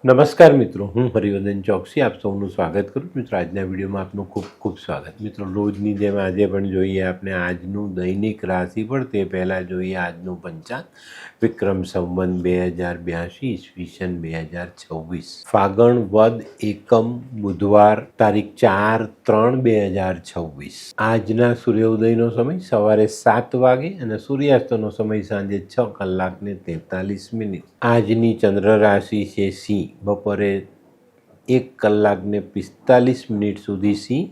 નમસ્કાર મિત્રો, હું હરિવર્ધન ચોકસી આપ સૌનું સ્વાગત કરું. મિત્રો, આજના વિડીયોમાં આપનું ખૂબ ખૂબ સ્વાગત. મિત્રો, રોજની જેમ આજે પણ જોઈએ આપણે આજનું દૈનિક રાશિફળ. તે પહેલાં જોઈએ આજનું પંચાંગ. વિક્રમ સંવત 2082 ઈસવીસન 2026 ફાગણ વદ એકમ બુધવાર તારીખ 4/3/2026. આજના સૂર્યોદયનો સમય સવારે 7 વાગે અને સૂર્યાસ્તનો સમય સાંજે 6 કલાક ને 43 મિનિટ. આજની ચંદ્ર રાશિ છે સિંહ. બપોરે 1 કલાક ને 45 મિનિટ સુધી સિંહ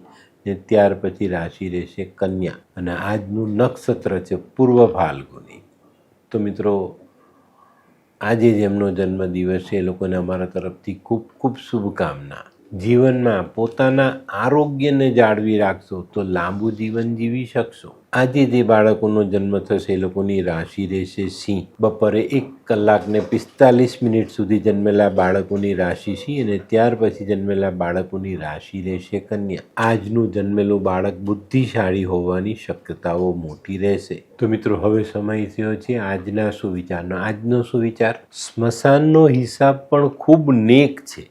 ને ત્યાર પછી રાશિ રહેશે કન્યા. અને આજનું નક્ષત્ર છે પૂર્વ ફાલ્ગુની. તો મિત્રો, આજે જેમનો જન્મદિવસ છે એ લોકોને અમારા તરફથી ખૂબ ખૂબ શુભકામના. જીવનમાં પોતાના આરોગ્યને જાળવી રાખશો તો લાંબુ જીવન જીવી શકશો. આજે જે બાળકોનો જન્મ થશે એ લોકોની રાશિ રહેશે સિંહ. બપોરે 1 કલાક ને 45 મિનિટ સુધી જન્મેલા બાળકોની રાશિ સિંહ અને ત્યાર પછી જન્મેલા બાળકોની રાશિ રહેશે કન્યા. આજનું જન્મેલું બાળક બુદ્ધિશાળી હોવાની શક્યતાઓ મોટી રહેશે. તો મિત્રો, હવે સમય થયો છે આજના સુવિચારનો. આજનો સુવિચાર: સ્મશાનનો હિસાબ પણ ખૂબ નેક છે,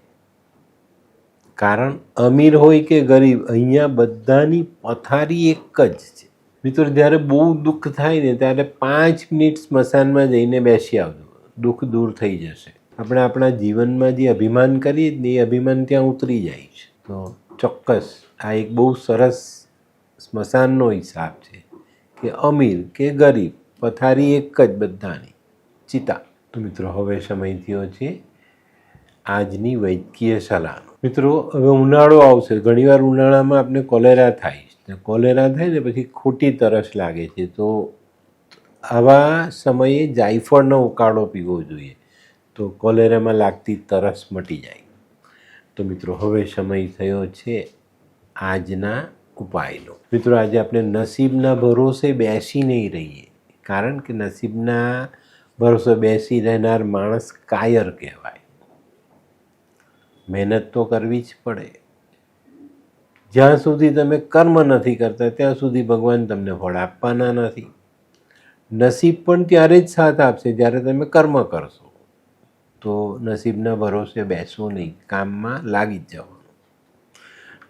કારણ અમીર હોય કે ગરીબ, અહીંયા બધાની પથારી એક જ છે. મિત્રો, જ્યારે બહુ દુઃખ થાય ને ત્યારે 5 મિનિટ સ્મશાનમાં જઈને બેસી આવજો, દુઃખ દૂર થઈ જશે. આપણે આપણા જીવનમાં જે અભિમાન કરીએ ને એ અભિમાન ત્યાં ઉતરી જાય છે. તો ચોક્કસ આ એક બહુ સરસ સ્મશાનનો હિસાબ છે કે અમીર કે ગરીબ, પથારી એક જ બધાની, ચિતા. તો મિત્રો, હવે સમય થયો છે આજની વૈદ્યકીય સલાહનો. મિત્રો, હવે ઉનાળો આવશે. ઘણીવાર ઉનાળામાં આપણે કોલેરા થાય છે. કોલેરા થાય ને પછી ખોટી તરસ લાગે છે. તો આવા સમયે જાયફળનો ઉકાળો પીવો જોઈએ, તો કોલેરામાં લાગતી તરસ મટી જાય. તો મિત્રો, હવે સમય થયો છે આજના ઉપાયનો. મિત્રો, આજે આપણે નસીબના ભરોસે બેસી નહીં રહીએ, કારણ કે નસીબના ભરોસે બેસી રહેનાર માણસ કાયર કહેવાય. મહેનત તો કરવી જ પડે. જ્યાં સુધી તમે કર્મ નથી કરતા ત્યાં સુધી ભગવાન તમને ફળ આપવાના નથી. નસીબ પણ ત્યારે જ સાથ આપશે જ્યારે તમે કર્મ કરશો. તો નસીબના ભરોસે બેસવું નહીં, કામમાં લાગી જ જવાનું.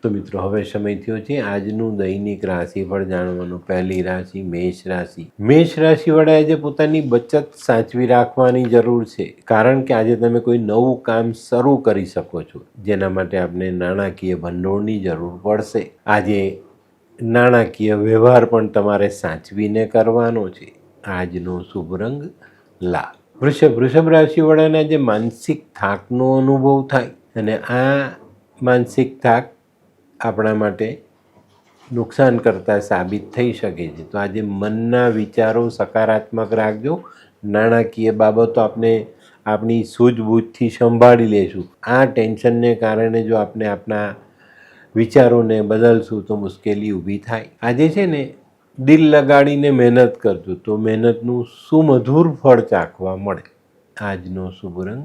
તો મિત્રો, હવે સમય થયો છે આજનું દૈનિક રાશિફળ જાણવાનું. પહેલી રાશિ મેષ રાશિ. મેષ રાશિવાળાએ આજે પોતાની બચત સાચવી રાખવાની જરૂર છે, કારણ કે આજે તમે કોઈ નવું કામ શરૂ કરી શકો છો, જેના માટે આપણે નાણાકીય ભંડોળની જરૂર પડશે. આજે નાણાકીય વ્યવહાર પણ તમારે સાચવીને કરવાનો છે. આજનો શુભ રંગ લાલ. વૃષભ રાશિવાળાને આજે માનસિક થાકનો અનુભવ થાય અને આ માનસિક થાક આપણા માટે નુકસાન કરતા સાબિત થઈ શકે છે. તો આજે મનના વિચારો સકારાત્મક રાખજો. નાણાકીય બાબતો આપણે આપણી સૂઝબૂછથી સંભાળી લેશું. આ ટેન્શનને કારણે જો આપણે આપણા વિચારોને બદલશું તો મુશ્કેલી ઊભી થાય. આજે છે ને, દિલ લગાડીને મહેનત કરજો તો મહેનતનું સુમધુર ફળ ચાખવા મળે. આજનો શુભ રંગ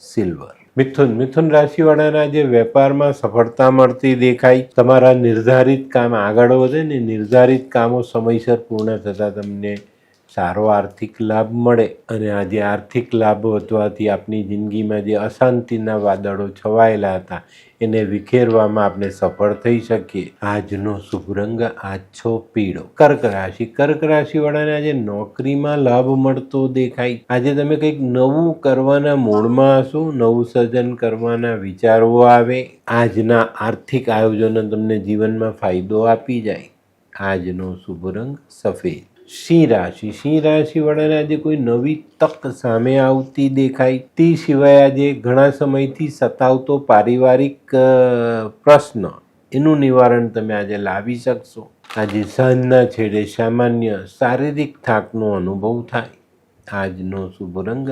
સિલ્વર. મિથુન રાશિવાળાના જે વેપારમાં સફળતા મળતી દેખાય. તમારા નિર્ધારિત કામ આગળ વધે ને નિર્ધારિત કામો સમયસર પૂર્ણ થતાં તમને સારો આર્થિક લાભ મળે. અને આજે આર્થિક લાભ વધવાથી આપણી જિંદગીમાં જે અશાંતિના વાદળો છવાયેલા હતા એને વિખેરવામાં આપણે સફળ થઈ શકીએ. આજનો શુભ રંગ આછો પીળો. કર્ક રાશિવાળાને આજે નોકરીમાં લાભ મળતો દેખાય. આજે તમે કંઈક નવું કરવાના મૂડમાં હશો, નવું સર્જન કરવાના વિચારો આવે. આજના આર્થિક આયોજનો તમને જીવનમાં ફાયદો આપી જાય. આજનો શુભ રંગ સફેદ. સિંહ રાશિવાળાને આજે કોઈ નવી તક સામે આવતી દેખાય. તે સિવાય આજે ઘણા સમયથી સતાવતો પારિવારિક પ્રશ્ન, એનું નિવારણ તમે આજે લાવી શકશો. આજે સાંજના છેડે સામાન્ય શારીરિક થાકનો અનુભવ થાય. આજનો શુભ રંગ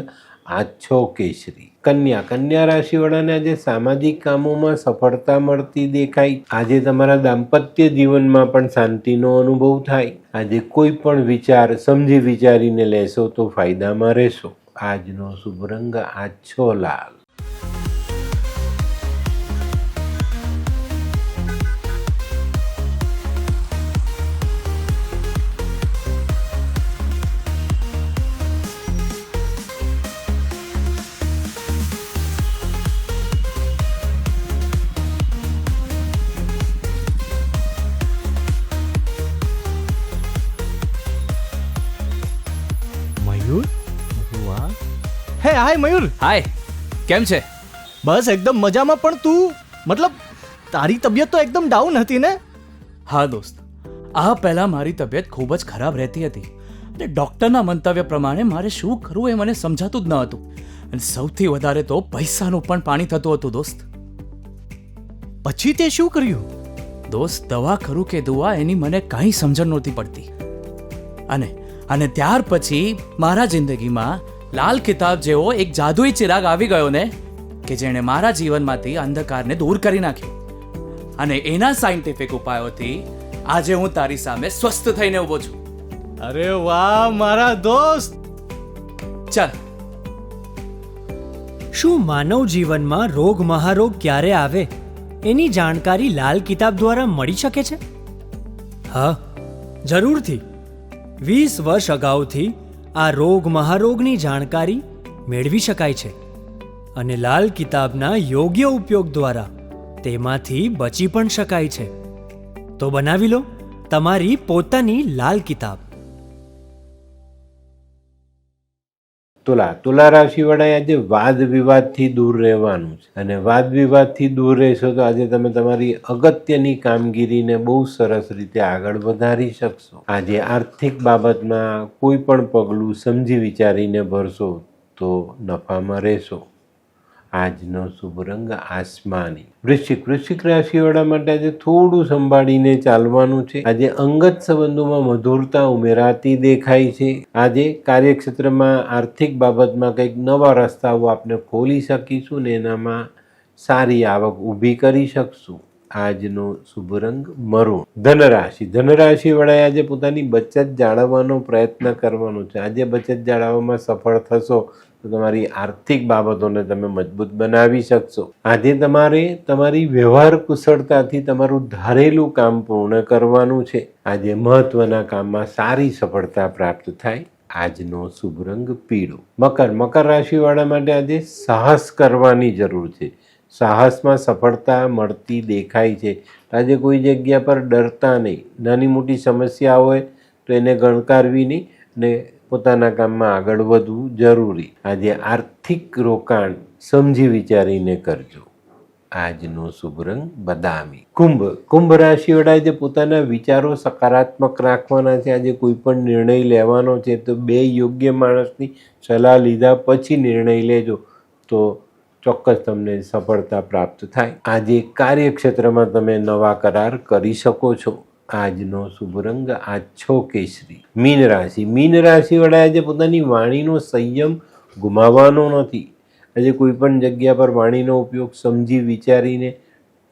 આછો કેસરી. કન્યા રાશિવાળાને આજે સામાજિક કામોમાં સફળતા મળતી દેખાય. આજે તમારા દાંપત્ય જીવનમાં પણ શાંતિનો અનુભવ થાય. આજે કોઈ પણ વિચાર સમજી વિચારીને લેશો તો ફાયદામાં રહેશો. આજનો શુભ રંગ આછો લાલ. મધુર. વાહ. હે હાય મયુર. હાય, કેમ છે? બસ એકદમ મજામાં. પણ તું મતલબ તારી તબિયત તો એકદમ ડાઉન હતી ને? હા દોસ્ત, આ પહેલાં મારી તબિયત ખૂબ જ ખરાબ રહેતી હતી અને ડૉક્ટરના મંતવ્ય પ્રમાણે મારે શું કરવું એ મને સમજાતું જ ન હતું. અને સૌથી વધારે તો પૈસાનું પણ પાણી થતું હતું દોસ્ત. પછી તે શું કર્યું? દોસ્ત, દવા કરું કે દુઆ એની મને કાંઈ સમજણ નહોતી પડતી. અને ત્યાર પછી મારા જિંદગીમાં લાલ કિતાબ જેવો એક જાદુઈ ચિરાગ આવી ગયો ને, કે જેણે મારા જીવનમાંથી અંધકારને દૂર કરી નાખ્યો. અને એના સાયન્ટિફિક ઉપાયોથી આજે હું તારી સામે સ્વસ્થ થઈને ઊભો છું. અરે વાહ મારા દોસ્ત. ચાલ. શું માનવ જીવનમાં રોગ મહારોગ ક્યારે આવે એની જાણકારી લાલ કિતાબ દ્વારા મળી શકે છે? હા, જરૂરથી. 20 વર્ષ અગાઉથી આ રોગ મહારોગની જાણકારી મેળવી શકાય છે અને લાલ કિતાબના યોગ્ય ઉપયોગ દ્વારા તેમાંથી બચી પણ શકાય છે. તો બનાવી લો તમારી પોતાની લાલ કિતાબ. તુલા રાશિવાળાએ આજે વાદ વિવાદથી દૂર રહેવાનું છે. અને વાદ વિવાદથી દૂર રહેશો તો આજે તમે તમારી અગત્યની કામગીરીને બહુ સરસ રીતે આગળ વધારી શકશો. આજે આર્થિક બાબતમાં કોઈ પણ પગલું સમજી વિચારીને ભરશો તો નફામાં રહેશો. આજનો શુભ રંગ આસમાની. વૃશ્ચિક રાશિવાળા માટે આજે થોડું સંભાળીને ચાલવાનું છે. આજે અંગત સંબંધોમાં મધુરતા ઉમેરાતી દેખાય છે. આજે કાર્યક્ષેત્રમાં આર્થિક બાબતમાં કંઈક નવા રસ્તાઓ આપણે ખોલી શકીશું ને એનામાં સારી આવક ઊભી કરી શકશું. આજનો શુભ રંગ મરૂન. ધનરાશિવાળાએ આજે પોતાની બચત જાળવવાનો પ્રયત્ન કરવાનો છે. આજે બચત જાળવવામાં સફળ થશો તો તમારી આર્થિક બાબતોને તમે મજબૂત બનાવી શકશો. આજે તમારે તમારી વ્યવહાર કુશળતાથી તમારું ધારેલું કામ પૂર્ણ કરવાનું છે. આજે મહત્વના કામમાં સારી સફળતા પ્રાપ્ત થાય. આજનો શુભ રંગ પીળો. મકર રાશિવાળા માટે આજે સાહસ કરવાની જરૂર છે. સાહસમાં સફળતા મળતી દેખાય છે. આજે કોઈ જગ્યા પર ડરતા નહીં. નાની મોટી સમસ્યા હોય તો એને ગણકારવી નહીં ને પોતાના કામમાં આગળ વધવું જરૂરી. આજે આર્થિક રોકાણ સમજી વિચારીને કરજો. આજનો શુભ રંગ બદામી. કુંભ રાશિવાળાએ જે પોતાના વિચારો સકારાત્મક રાખવાના છે. આજે કોઈ પણ નિર્ણય લેવાનો છે તો 2 યોગ્ય માણસની સલાહ લીધા પછી નિર્ણય લેજો તો ચોક્કસ તમને સફળતા પ્રાપ્ત થાય. આજે કાર્યક્ષેત્રમાં તમે નવા કરાર કરી શકો છો. આજનો શુભ રંગ આછો કેસરી. મીન રાશિવાળાએ આજે પોતાની વાણીનો સંયમ ગુમાવવાનો નથી. આજે કોઈ પણ જગ્યા પર વાણીનો ઉપયોગ સમજી વિચારીને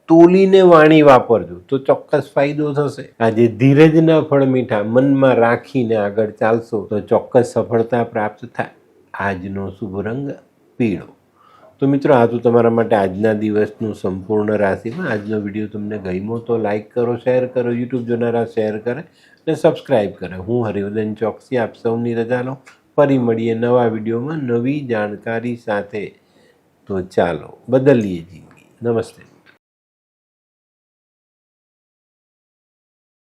તોલીને વાણી વાપરજો તો ચોક્કસ ફાયદો થશે. આજે ધીરજના ફળ મીઠા મનમાં રાખીને આગળ ચાલશો તો ચોક્કસ સફળતા પ્રાપ્ત થાય. આજનો શુભ રંગ પીળો. તો મિત્રો, આ તો તમારા માટે આજના દિવસનું સંપૂર્ણ રાશિમાં. આજનો વિડીયો તમને ગમ્યો તો લાઈક કરો, શેર કરો, યુટ્યુબ જોનારા શેર કરે અને સબસ્ક્રાઈબ કરે. હું હરિવર્ધન ચોકસી આપ સૌની રજા લો. ફરી મળીએ નવા વિડીયોમાં નવી જાણકારી સાથે. તો ચાલો બદલીએ જિંદગી. નમસ્તે.